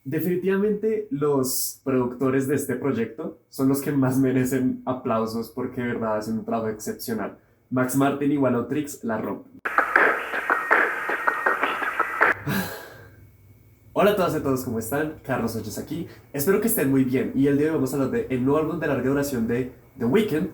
Definitivamente los productores de este proyecto son los que más merecen aplausos porque de verdad hacen un trabajo excepcional. Max Martin y Tricks la rompen. Hola a todas y a todos, ¿cómo están? Carlos Sánchez aquí. Espero que estén muy bien y el día de hoy vamos a hablar de el nuevo álbum de larga duración de The Weeknd,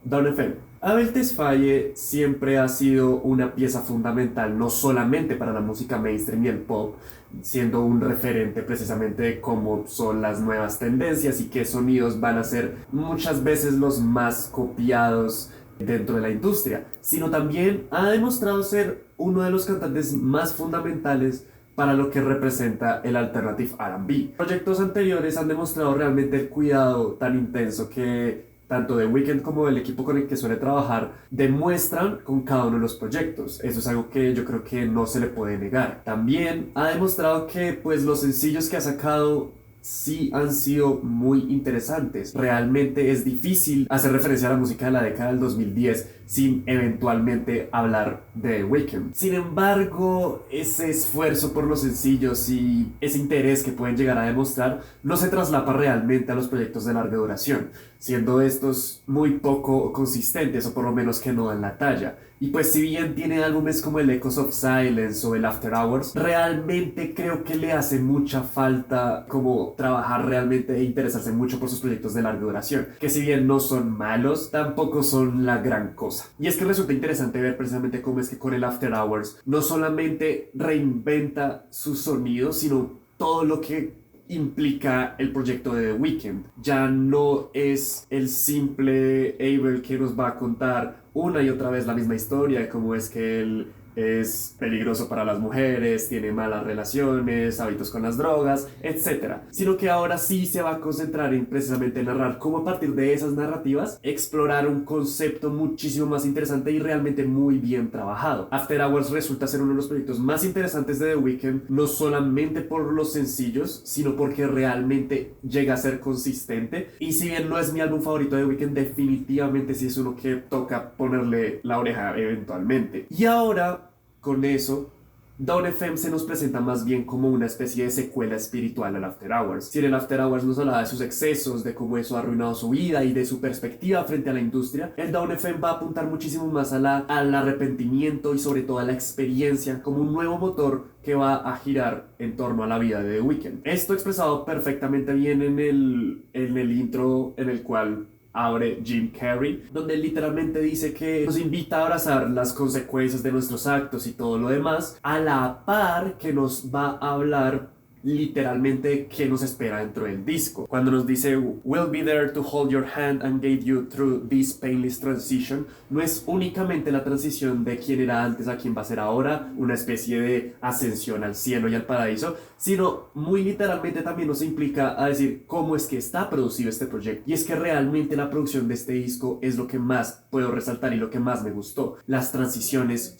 Dawn FM. Abel Tesfaye siempre ha sido una pieza fundamental no solamente para la música mainstream y el pop, siendo un referente precisamente de cómo son las nuevas tendencias y qué sonidos van a ser muchas veces los más copiados dentro de la industria, sino también ha demostrado ser uno de los cantantes más fundamentales para lo que representa el Alternative R&B. Proyectos anteriores han demostrado realmente el cuidado tan intenso que tanto The Weeknd como el equipo con el que suele trabajar demuestran con cada uno de los proyectos. Eso es algo que yo creo que no se le puede negar. También ha demostrado que pues los sencillos que ha sacado sí han sido muy interesantes. Realmente es difícil hacer referencia a la música de la década del 2010 sin eventualmente hablar de The Weeknd. Sin embargo, ese esfuerzo por los sencillos y ese interés que pueden llegar a demostrar no se traslapa realmente a los proyectos de larga duración, siendo estos muy poco consistentes o por lo menos que no dan la talla. Y pues si bien tiene álbumes como el Echoes of Silence o el After Hours, realmente creo que le hace mucha falta como trabajar realmente e interesarse mucho por sus proyectos de larga duración, que si bien no son malos, tampoco son la gran cosa. Y es que resulta interesante ver precisamente cómo es que con el After Hours no solamente reinventa su sonido, sino todo lo que implica el proyecto de The Weeknd. Ya no es el simple Abel que nos va a contar una y otra vez la misma historia de cómo es que él es peligroso para las mujeres, tiene malas relaciones, hábitos con las drogas, etcétera. Sino que ahora sí se va a concentrar en precisamente narrar cómo a partir de esas narrativas explorar un concepto muchísimo más interesante y realmente muy bien trabajado. After Hours resulta ser uno de los proyectos más interesantes de The Weeknd, no solamente por los sencillos, sino porque realmente llega a ser consistente. Y si bien no es mi álbum favorito de The Weeknd, definitivamente sí es uno que toca ponerle la oreja eventualmente. Y ahora con eso, Dawn FM se nos presenta más bien como una especie de secuela espiritual al After Hours. Si en el After Hours nos hablaba de sus excesos, de cómo eso ha arruinado su vida y de su perspectiva frente a la industria, el Dawn FM va a apuntar muchísimo más al arrepentimiento y sobre todo a la experiencia como un nuevo motor que va a girar en torno a la vida de The Weeknd. Esto expresado perfectamente bien en el intro en el cual abre Jim Carrey, donde literalmente dice que nos invita a abrazar las consecuencias de nuestros actos y todo lo demás, a la par que nos va a hablar literalmente qué nos espera dentro del disco. Cuando nos dice "We'll be there to hold your hand and guide you through this painless transition", no es únicamente la transición de quién era antes a quién va a ser ahora, una especie de ascensión al cielo y al paraíso, sino muy literalmente también nos implica a decir cómo es que está producido este proyecto. Y es que realmente la producción de este disco es lo que más puedo resaltar y lo que más me gustó. Las transiciones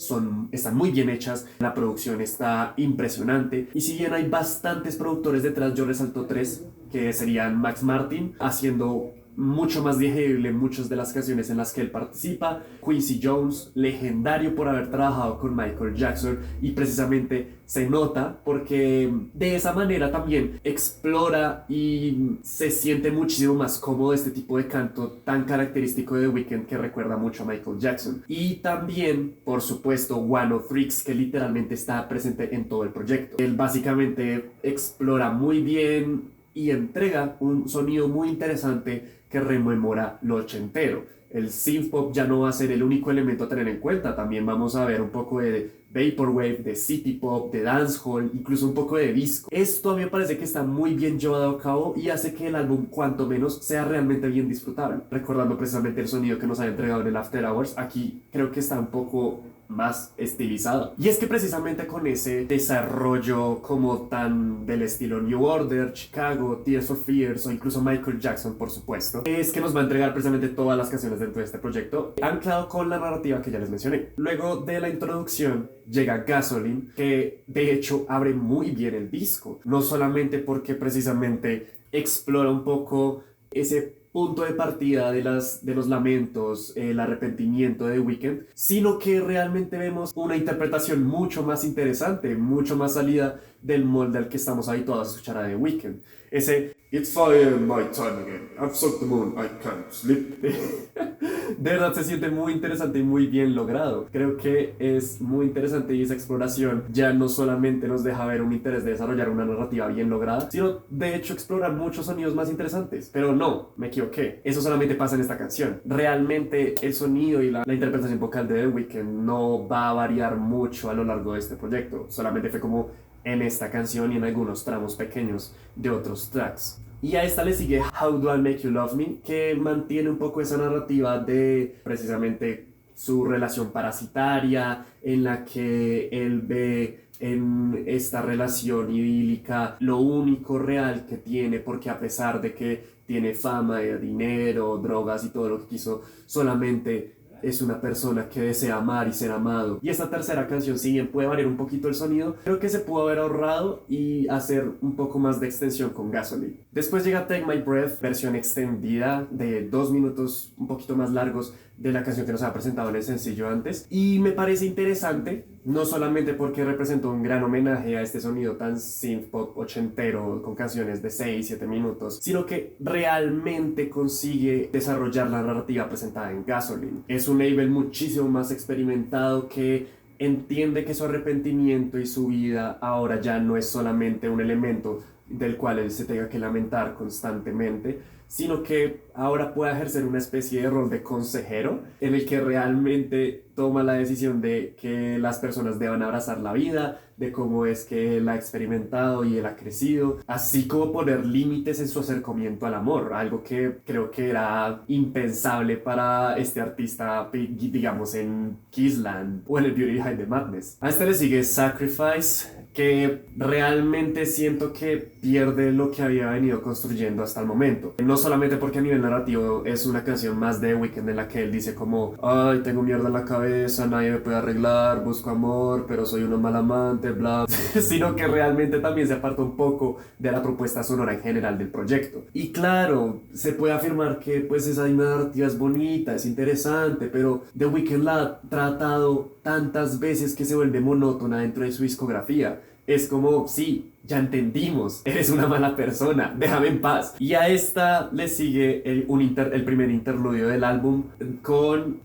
están muy bien hechas, la producción está impresionante y si bien hay bastantes productores detrás, yo resalto tres, que serían Max Martin haciendo mucho más digerible muchas de las canciones en las que él participa, Quincy Jones, legendario por haber trabajado con Michael Jackson, y precisamente se nota porque de esa manera también explora y se siente muchísimo más cómodo este tipo de canto tan característico de The Weeknd que recuerda mucho a Michael Jackson. Y también, por supuesto, Freaks, que literalmente está presente en todo el proyecto. Él básicamente explora muy bien y entrega un sonido muy interesante que rememora lo ochentero. El synthpop ya no va a ser el único elemento a tener en cuenta, también vamos a ver un poco de vaporwave, de city pop, de dancehall, incluso un poco de disco. Esto a mí me parece que está muy bien llevado a cabo y hace que el álbum cuanto menos sea realmente bien disfrutable. Recordando precisamente el sonido que nos ha entregado en el After Hours, aquí creo que está un poco más estilizado. Y es que precisamente con ese desarrollo como tan del estilo New Order, Chicago, Tears for Fears o incluso Michael Jackson, por supuesto, es que nos va a entregar precisamente todas las canciones dentro de este proyecto, anclado con la narrativa que ya les mencioné. Luego de la introducción llega Gasoline, que de hecho abre muy bien el disco, no solamente porque precisamente explora un poco ese punto de partida de los lamentos, el arrepentimiento de The Weeknd, sino que realmente vemos una interpretación mucho más interesante, mucho más salida del molde al que estamos habituados a escuchar a The Weeknd. Ese It's fire my time again, I've sucked the moon, I can't sleep. De verdad se siente muy interesante y muy bien logrado. Creo que es muy interesante y esa exploración ya no solamente nos deja ver un interés de desarrollar una narrativa bien lograda, sino de hecho explorar muchos sonidos más interesantes. Pero no, me equivoqué. Eso solamente pasa en esta canción. Realmente el sonido y la interpretación vocal de The Weeknd no va a variar mucho a lo largo de este proyecto. Solamente fue como en esta canción y en algunos tramos pequeños de otros tracks. Y a esta le sigue How Do I Make You Love Me, que mantiene un poco esa narrativa de precisamente su relación parasitaria, en la que él ve en esta relación idílica lo único real que tiene, porque a pesar de que tiene fama, dinero, drogas y todo lo que quiso, solamente es una persona que desea amar y ser amado. Y esta tercera canción, si bien puede variar un poquito el sonido, creo que se pudo haber ahorrado y hacer un poco más de extensión con Gasoline. Después llega Take My Breath, versión extendida de 2 minutos, un poquito más largos de la canción que nos había presentado en el sencillo antes. Y me parece interesante, no solamente porque representa un gran homenaje a este sonido tan synth pop ochentero con canciones de 6-7 minutos, sino que realmente consigue desarrollar la narrativa presentada en Gasoline. Es un label muchísimo más experimentado que entiende que su arrepentimiento y su vida ahora ya no es solamente un elemento del cual él se tenga que lamentar constantemente, sino que ahora puede ejercer una especie de rol de consejero en el que realmente toma la decisión de que las personas deban abrazar la vida, de cómo es que él ha experimentado y él ha crecido, así como poner límites en su acercamiento al amor, algo que creo que era impensable para este artista, digamos, en Kissland o en el Beauty Behind the Madness. A este le sigue Sacrifice, que realmente siento que pierde lo que había venido construyendo hasta el momento. No solamente porque a nivel narrativo es una canción más de Weeknd en la que él dice como ay, tengo mierda en la cabeza, nadie me puede arreglar, busco amor, pero soy un mal amante, bla, sino que realmente también se aparta un poco de la propuesta sonora en general del proyecto. Y claro, se puede afirmar que pues esa narrativa es bonita, es interesante, pero The Weeknd la ha tratado tantas veces que se vuelve monótona dentro de su discografía. Es como, sí, ya entendimos, eres una mala persona, déjame en paz. Y a esta le sigue el primer interludio del álbum,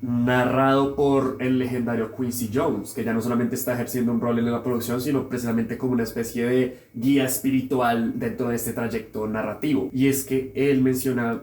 narrado por el legendario Quincy Jones, que ya no solamente está ejerciendo un rol en la producción, sino precisamente como una especie de guía espiritual dentro de este trayecto narrativo. Y es que él menciona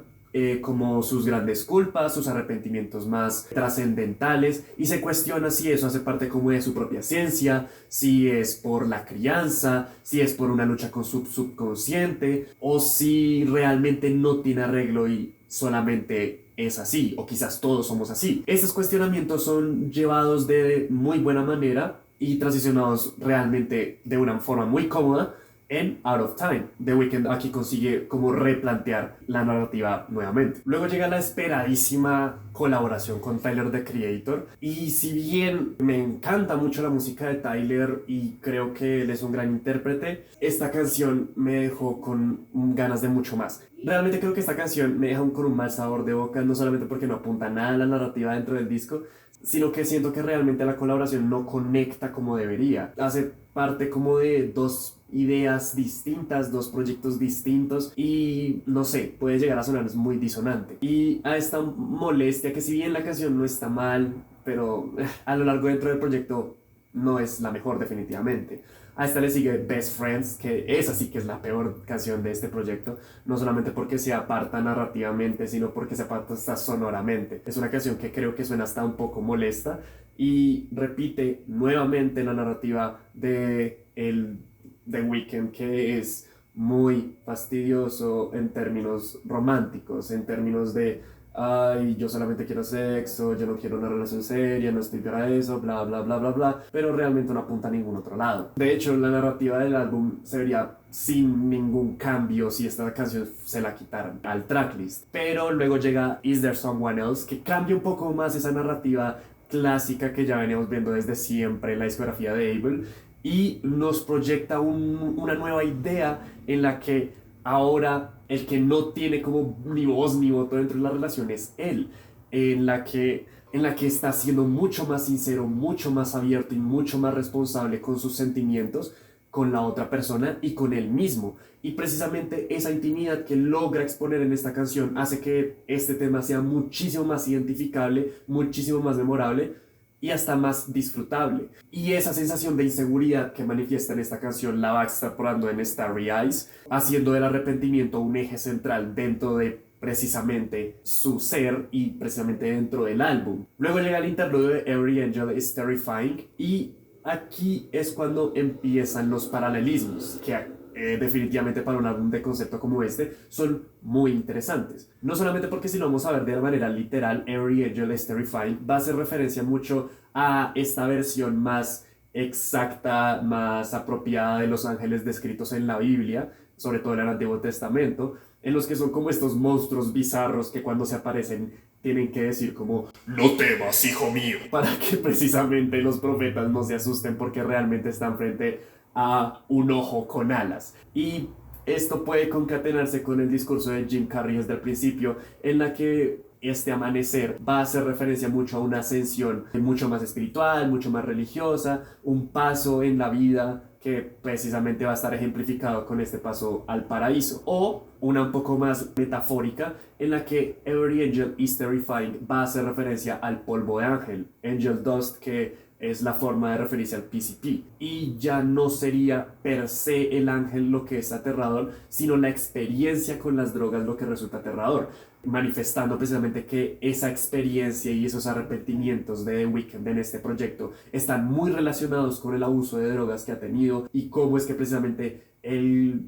como sus grandes culpas, sus arrepentimientos más trascendentales, y se cuestiona si eso hace parte como de su propia ciencia, si es por la crianza, si es por una lucha con su subconsciente, o si realmente no tiene arreglo y solamente es así, o quizás todos somos así. Estos cuestionamientos son llevados de muy buena manera y transicionados realmente de una forma muy cómoda en Out of Time. The Weeknd aquí consigue como replantear la narrativa nuevamente. Luego llega la esperadísima colaboración con Tyler, The Creator, y si bien me encanta mucho la música de Tyler y creo que él es un gran intérprete, esta canción me dejó con ganas de mucho más. Realmente creo que esta canción me deja con un mal sabor de boca, no solamente porque no apunta nada a la narrativa dentro del disco, sino que siento que realmente la colaboración no conecta como debería. Hace parte como de dos ideas distintas, dos proyectos distintos, y no sé, puede llegar a sonar muy disonante. Y a esta molestia que si bien la canción no está mal, pero a lo largo dentro del proyecto no es la mejor definitivamente. A esta le sigue Best Friends, que esa sí que es la peor canción de este proyecto, no solamente porque se aparta narrativamente, sino porque se aparta hasta sonoramente. Es una canción que creo que suena hasta un poco molesta y repite nuevamente la narrativa de The Weeknd, que es muy fastidioso en términos románticos, en términos de ay, yo solamente quiero sexo, yo no quiero una relación seria, no estoy para eso, bla, bla, bla, bla, bla, pero realmente no apunta a ningún otro lado. De hecho, la narrativa del álbum se vería sin ningún cambio si esta canción se la quitaran al tracklist. Pero luego llega Is There Someone Else, que cambia un poco más esa narrativa clásica que ya veníamos viendo desde siempre en la discografía de Abel, y nos proyecta una nueva idea en la que ahora el que no tiene como ni voz ni voto dentro de la relación es él, en la que está siendo mucho más sincero, mucho más abierto y mucho más responsable con sus sentimientos, con la otra persona y con él mismo. Y precisamente esa intimidad que logra exponer en esta canción hace que este tema sea muchísimo más identificable, muchísimo más memorable y hasta más disfrutable. Y esa sensación de inseguridad que manifiesta en esta canción la va extrapolando en Starry Eyes, haciendo del arrepentimiento un eje central dentro de precisamente su ser y precisamente dentro del álbum. Luego llega el interludio de Every Angel is Terrifying y aquí es cuando empiezan los paralelismos que definitivamente para un álbum de concepto como este son muy interesantes. No solamente porque si lo vamos a ver de la manera literal, Every Angel is Terrifying va a hacer referencia mucho a esta versión más exacta, más apropiada de los ángeles descritos en la Biblia, sobre todo en el Antiguo Testamento, en los que son como estos monstruos bizarros que cuando se aparecen tienen que decir como no temas, hijo mío, para que precisamente los profetas no se asusten porque realmente están frente a un ojo con alas. Y esto puede concatenarse con el discurso de Jim Carrey desde el principio, en la que este amanecer va a hacer referencia mucho a una ascensión mucho más espiritual, mucho más religiosa, un paso en la vida que precisamente va a estar ejemplificado con este paso al paraíso. O una un poco más metafórica en la que Every Angel is Terrifying va a hacer referencia al polvo de ángel, Angel Dust, que es la forma de referirse al PCP. Y ya no sería per se el ángel lo que es aterrador, sino la experiencia con las drogas lo que resulta aterrador, manifestando precisamente que esa experiencia y esos arrepentimientos de The Weeknd en este proyecto están muy relacionados con el abuso de drogas que ha tenido y cómo es que precisamente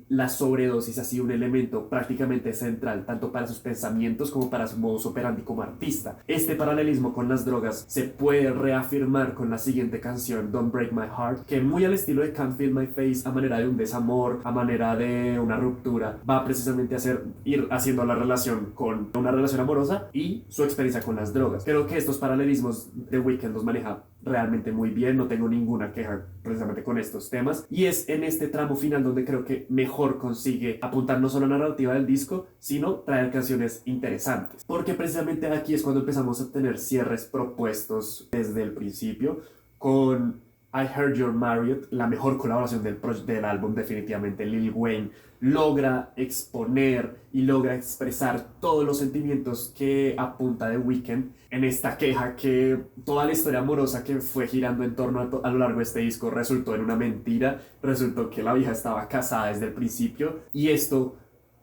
la sobredosis ha sido un elemento prácticamente central tanto para sus pensamientos como para su modus operandi como artista. Este paralelismo con las drogas se puede reafirmar con la siguiente canción, Don't Break My Heart, que muy al estilo de Can't Feel My Face, a manera de un desamor, a manera de una ruptura, va precisamente a ir haciendo la relación con una relación amorosa y su experiencia con las drogas. Creo que estos paralelismos de Weeknd los maneja realmente muy bien, no tengo ninguna queja precisamente con estos temas, y es en este tramo final donde creo que mejor consigue apuntar no solo a la narrativa del disco, sino traer canciones interesantes, porque precisamente aquí es cuando empezamos a tener cierres propuestos desde el principio, con I Heard You're Married, la mejor colaboración del álbum definitivamente. Lil Wayne logra exponer y logra expresar todos los sentimientos que apunta The Weeknd en esta queja que toda la historia amorosa que fue girando en torno a lo largo de este disco resultó en una mentira, resultó que la vieja estaba casada desde el principio y esto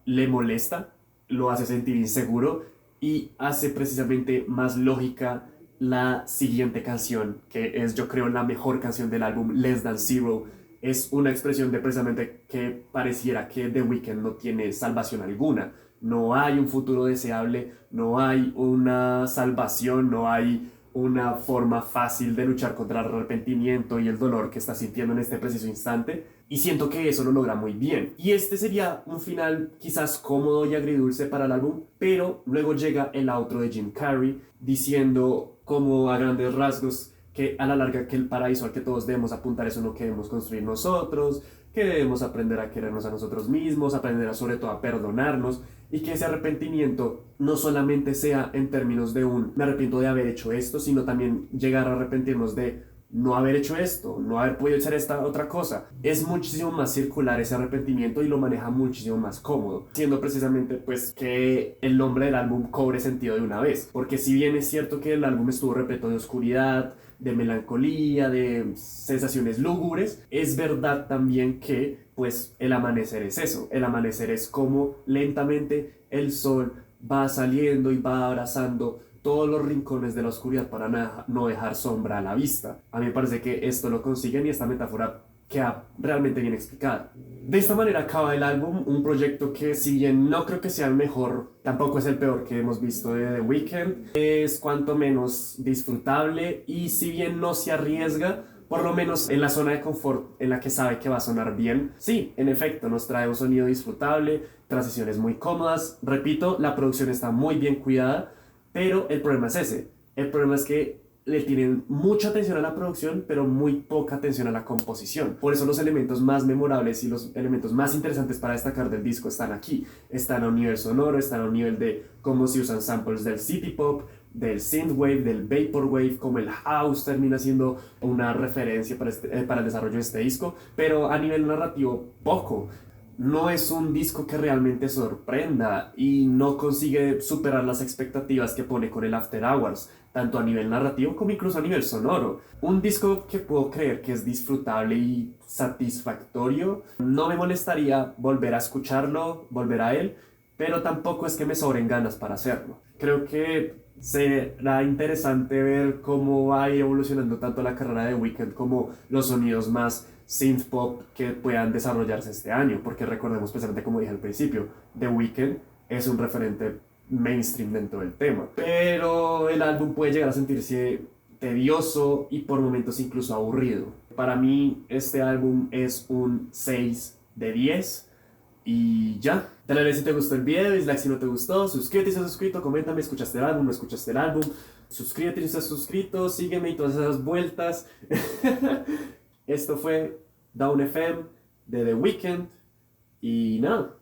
le molesta, lo hace sentir inseguro y hace precisamente más lógica la siguiente canción, que es yo creo la mejor canción del álbum, Less Than Zero. Es una expresión de precisamente que pareciera que The Weeknd no tiene salvación alguna. No hay un futuro deseable, no hay una salvación, no hay una forma fácil de luchar contra el arrepentimiento y el dolor que está sintiendo en este preciso instante. Y siento que eso lo logra muy bien. Y este sería un final quizás cómodo y agridulce para el álbum, pero luego llega el outro de Jim Carrey diciendo como a grandes rasgos que a la larga que el paraíso al que todos debemos apuntar es uno que debemos construir nosotros, que debemos aprender a querernos a nosotros mismos, aprender a, sobre todo a perdonarnos, y que ese arrepentimiento no solamente sea en términos de me arrepiento de haber hecho esto, sino también llegar a arrepentirnos de no haber hecho esto, no haber podido hacer esta otra cosa. Es muchísimo más circular ese arrepentimiento y lo maneja muchísimo más cómodo, siendo precisamente pues que el nombre del álbum cobre sentido de una vez, porque si bien es cierto que el álbum estuvo repleto de oscuridad, de melancolía, de sensaciones lúgubres, es verdad también que pues el amanecer es eso, el amanecer es como lentamente el sol va saliendo y va abrazando todos los rincones de la oscuridad para no dejar sombra a la vista. A mí me parece que esto lo consiguen y esta metáfora queda realmente bien explicada. De esta manera acaba el álbum, un proyecto que si bien no creo que sea el mejor, tampoco es el peor que hemos visto de The Weeknd, es cuanto menos disfrutable y si bien no se arriesga, por lo menos en la zona de confort en la que sabe que va a sonar bien, sí, en efecto, nos trae un sonido disfrutable, transiciones muy cómodas, repito, la producción está muy bien cuidada, pero el problema es ese, el problema es que le tienen mucha atención a la producción, pero muy poca atención a la composición. Por eso los elementos más memorables y los elementos más interesantes para destacar del disco están aquí. Están a un nivel sonoro, están a un nivel de cómo se usan samples del city pop, del synthwave, del vaporwave, como el house termina siendo una referencia para el desarrollo de este disco, pero a nivel narrativo poco. No es un disco que realmente sorprenda y no consigue superar las expectativas que pone con el After Hours, tanto a nivel narrativo como incluso a nivel sonoro. Un disco que puedo creer que es disfrutable y satisfactorio. No me molestaría volver a escucharlo, volver a él, pero tampoco es que me sobren ganas para hacerlo. Creo que será interesante ver cómo va a ir evolucionando tanto la carrera de Weeknd como los sonidos más synth pop que puedan desarrollarse este año, porque recordemos precisamente como dije al principio, The Weeknd es un referente mainstream dentro del tema, pero el álbum puede llegar a sentirse tedioso y por momentos incluso aburrido. Para mí este álbum es un 6 de 10 y ya. Dale like si te gustó el video, dislike si no te gustó, suscríbete si estás suscrito, coméntame, ¿escuchaste el álbum? ¿No escuchaste el álbum? Suscríbete si estás suscrito, sígueme y todas esas vueltas. Esto fue Down FM de The Weeknd y nada.